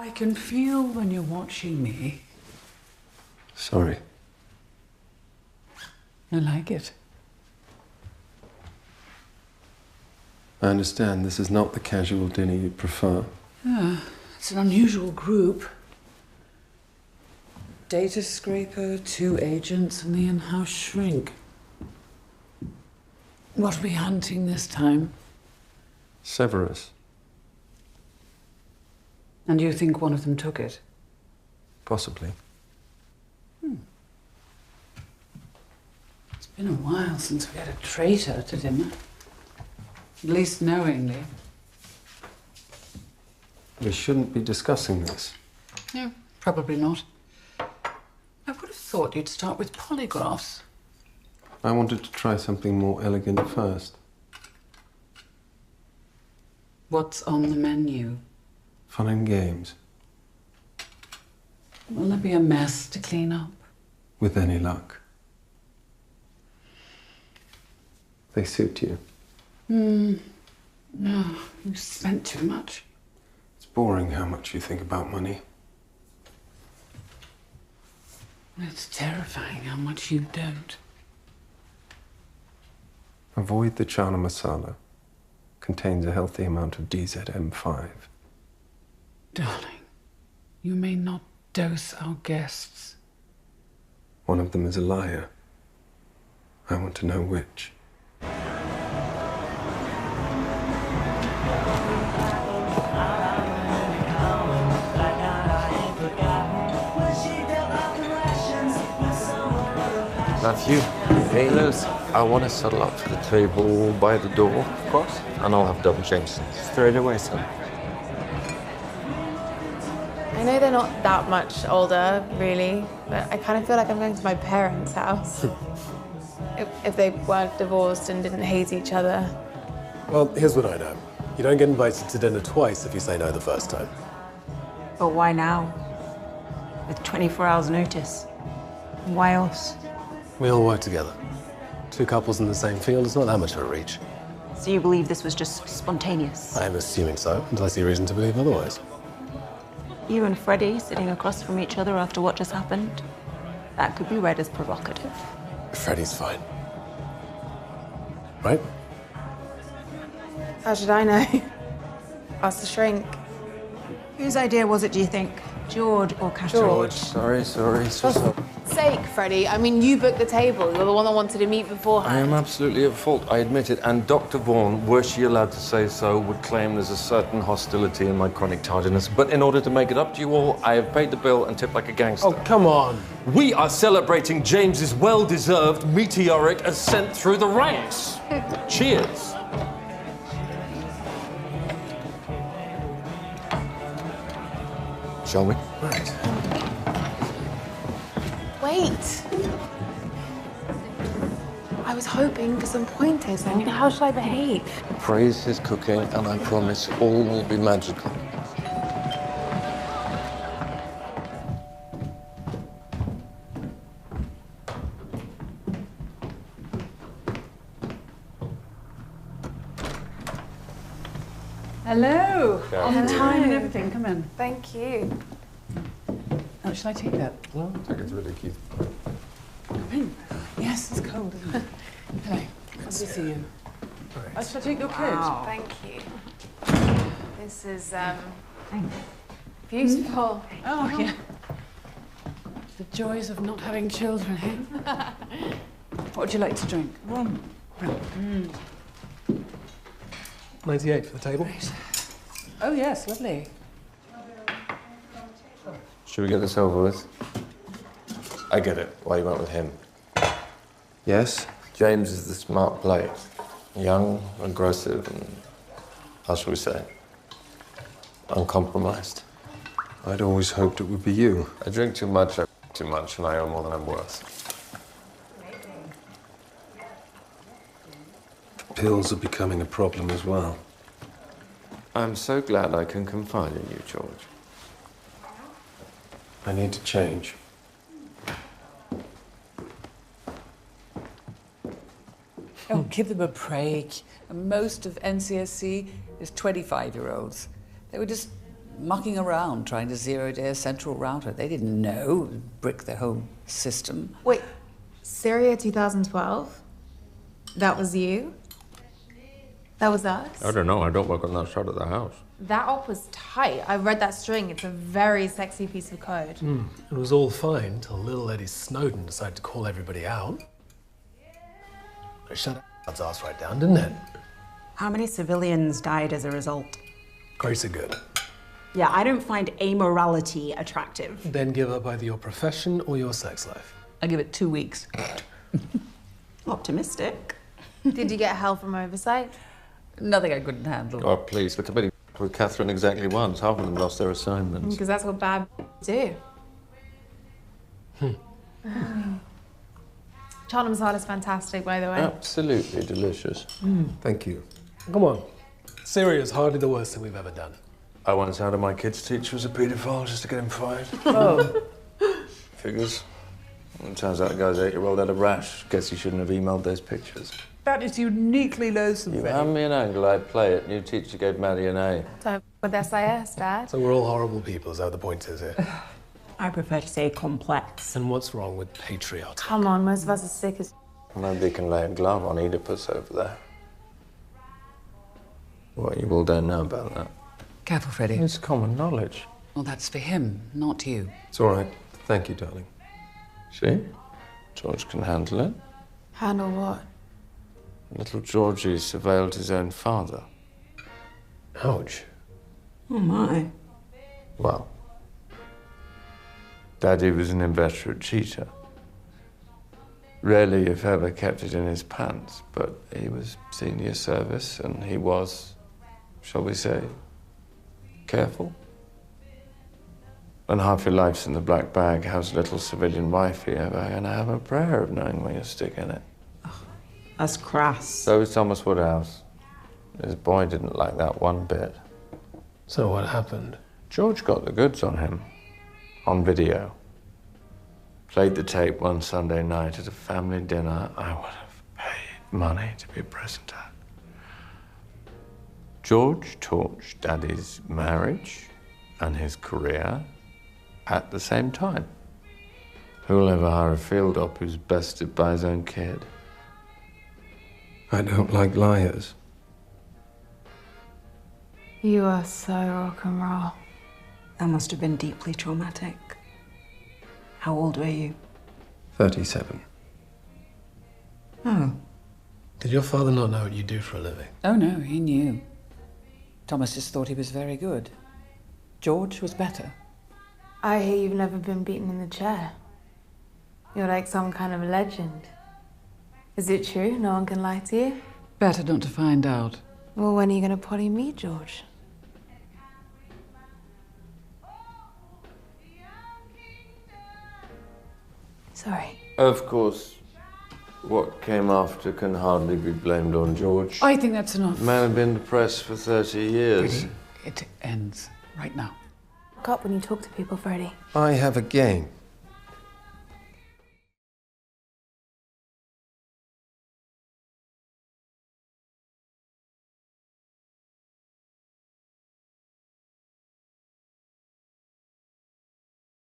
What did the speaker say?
I can feel when you're watching me. Sorry. I like it. I understand this is not the casual dinner you'd prefer. Yeah, it's an unusual group. Data scraper, 2 agents, and the in-house shrink. What are we hunting this time? Severus. And you think one of them took it? Possibly. It's been a while since we had a traitor to dinner. At least knowingly. We shouldn't be discussing this. No, probably not. I would have thought you'd start with polygraphs. I wanted to try something more elegant first. What's on the menu? Fun and games. Will there be a mess to clean up? With any luck. They suit you. No, you spent too much. It's boring how much you think about money. It's terrifying how much you don't. Avoid the chana masala. Contains a healthy amount of DZM5. Darling, you may not dose our guests. One of them is a liar. I want to know which. Matthew, hey Liz, I want to settle up for the table by the door, of course, and I'll have double Jameson. Straight away, son. I know they're not that much older, really, but I kind of feel like I'm going to my parents' house. if they weren't divorced and didn't hate each other. Well, here's what I know. You don't get invited to dinner twice if you say no the first time. But why now? With 24 hours notice? Why us? We all work together. 2 couples in the same field is not that much of a reach. So you believe this was just spontaneous? I am assuming so, until I see reason to believe otherwise. You and Freddie sitting across from each other after what just happened? That could be read as provocative. Freddie's fine. Right? How should I know? Ask the shrink. Whose idea was it, do you think? George or Kathryn? George. Sorry. For sake, Freddie. I mean, you booked the table. You're the one that wanted to meet beforehand. I am absolutely at fault, I admit it. And Dr. Vaughan, were she allowed to say so, would claim there's a certain hostility in my chronic tardiness. But in order to make it up to you all, I have paid the bill and tipped like a gangster. Oh, come on. We are celebrating James's well-deserved meteoric ascent through the ranks. Cheers. Shall we? Right. Wait. I was hoping for some pointers. I mean, how should I behave? Praise his cooking, and I promise all will be magical. Hello. On Hello. time and everything. Come in. Thank you. Oh, shall I take that? No, take it really cute. Come in. Yes, it's cold, isn't it? Hello. Good to see you. Right. Shall I take your coat? Thank you. This is, beautiful. Oh, yeah. The joys of not having children, eh? What would you like to drink? Rum. 98 for the table. Right. Oh, yes, lovely. Should we get this over with? I get it, why you went with him. Yes? James is the smart play. Young, aggressive, and, how shall we say, uncompromised. I'd always hoped it would be you. I drink too much, and I owe more than I'm worth. Pills are becoming a problem as well. I'm so glad I can confide in you, George. I need to change. Oh, give them a break. Most of NCSC is 25-year-olds. They were just mucking around trying to zero-day a central router. They didn't know it would brick the whole system. Wait, Syria 2012? That was you? That was us? I don't know. I don't work on that side of the house. That op was tight. I read that string. It's a very sexy piece of code. It was all fine till little Eddie Snowden decided to call everybody out. It shut God's ass right down, didn't it? How many civilians died as a result? Greater good. Yeah, I don't find amorality attractive. Then give up either your profession or your sex life. I give it 2 weeks. Optimistic. Did you get hell from oversight? Nothing I couldn't handle. Oh, please, look, I bet he with Kathryn exactly once. Half of them lost their assignments. Because that's what bad do. Chana masala is fantastic, by the way. Absolutely delicious. Thank you. Come on. Syria's hardly the worst thing we've ever done. I once had my kid's teacher was a paedophile just to get him fired. Oh. Figures. It turns out the guy's 8-year-old had a rash. Guess he shouldn't have emailed those pictures. That is uniquely loathsome, You Freddie. hand me an angle, I'd play it. New teacher gave Maddie an A. So, with SIS, Dad. So we're all horrible people, is that what the point is here? I prefer to say complex. And what's wrong with patriotic? Come on, most of us are sick as... Nobody can lay a glove on Oedipus over there. What, you all don't know about that? Careful, Freddie. It's common knowledge. Well, that's for him, not you. It's all right. Thank you, darling. See? George can handle it. Handle what? Little Georgie surveilled his own father. Ouch. Oh my. Well, Daddy was an inveterate cheater. Rarely, if ever, kept it in his pants, but he was senior service and he was, shall we say, careful. When half your life's in the black bag, how's little civilian wifey ever gonna have a prayer of knowing where you're sticking it? That's crass. So was Thomas Woodhouse. His boy didn't like that one bit. So what happened? George got the goods on him. On video. Played the tape one Sunday night at a family dinner I would have paid money to be present at. George torched Daddy's marriage and his career at the same time. Who'll ever hire a field op who's bested by his own kid? I don't like liars. You are so rock and roll. That must have been deeply traumatic. How old were you? 37. Oh. Did your father not know what you do for a living? Oh, no, he knew. Thomas just thought he was very good. George was better. I hear you've never been beaten in the chair. You're like some kind of legend. Is it true? No one can lie to you? Better not to find out. Well, when are you going to potty me, George? Sorry. Of course, what came after can hardly be blamed on George. I think that's enough. The man had been depressed for 30 years. Freddie, it ends right now. Look up when you talk to people, Freddie. I have a game.